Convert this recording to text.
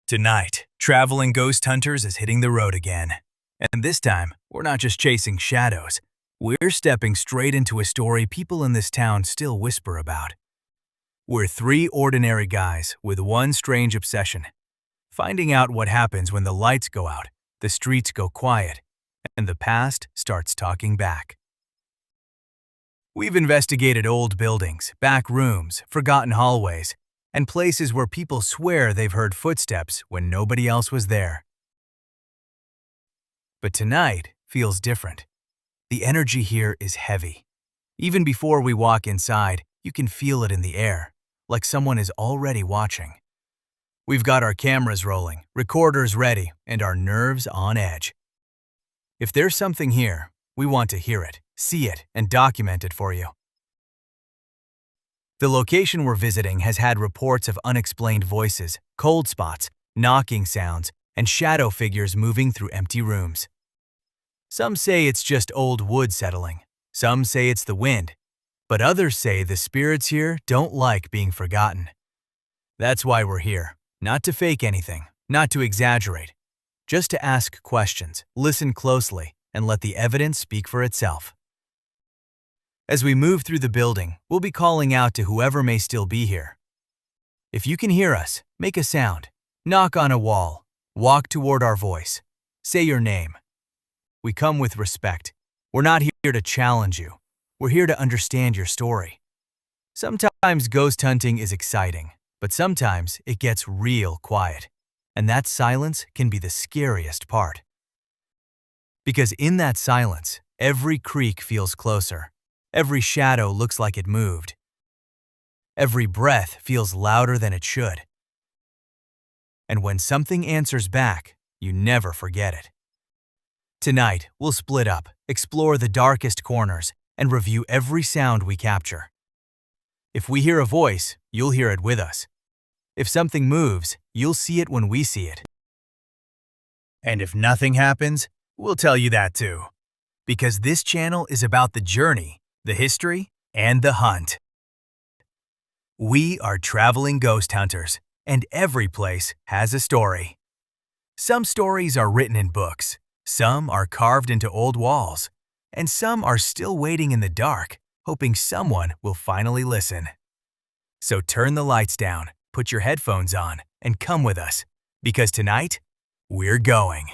Tonight, Traveling Ghost Hunters is hitting the road again. And this time, we're not just chasing shadows. We're stepping straight into a story people in this town still whisper about. We're three ordinary guys with one strange obsession: finding out what happens when the lights go out, the streets go quiet, and the past starts talking back. We've investigated old buildings, back rooms, forgotten hallways, and places where people swear they've heard footsteps when nobody else was there. But tonight feels different. The energy here is heavy. Even before we walk inside, you can feel it in the air, like someone is already watching. We've got our cameras rolling, recorders ready, and our nerves on edge. If there's something here, we want to hear it, see it, and document it for you. The location we're visiting has had reports of unexplained voices, cold spots, knocking sounds, and shadow figures moving through empty rooms. Some say it's just old wood settling. Some say it's the wind. But others say the spirits here don't like being forgotten. That's why we're here. Not to fake anything, not to exaggerate. Just to ask questions, listen closely, and let the evidence speak for itself. As we move through the building, we'll be calling out to whoever may still be here. If you can hear us, make a sound. Knock on a wall. Walk toward our voice. Say your name. We come with respect. We're not here to challenge you. We're here to understand your story. Sometimes ghost hunting is exciting, but sometimes it gets real quiet. And that silence can be the scariest part. Because in that silence, every creak feels closer. Every shadow looks like it moved. Every breath feels louder than it should. And when something answers back, you never forget it. Tonight, we'll split up, explore the darkest corners, and review every sound we capture. If we hear a voice, you'll hear it with us. If something moves, you'll see it when we see it. And if nothing happens, we'll tell you that too. Because this channel is about the journey, the history, and the hunt. We are traveling ghost hunters, and every place has a story. Some stories are written in books, some are carved into old walls, and some are still waiting in the dark, hoping someone will finally listen. So turn the lights down, put your headphones on, and come with us, because tonight, we're going.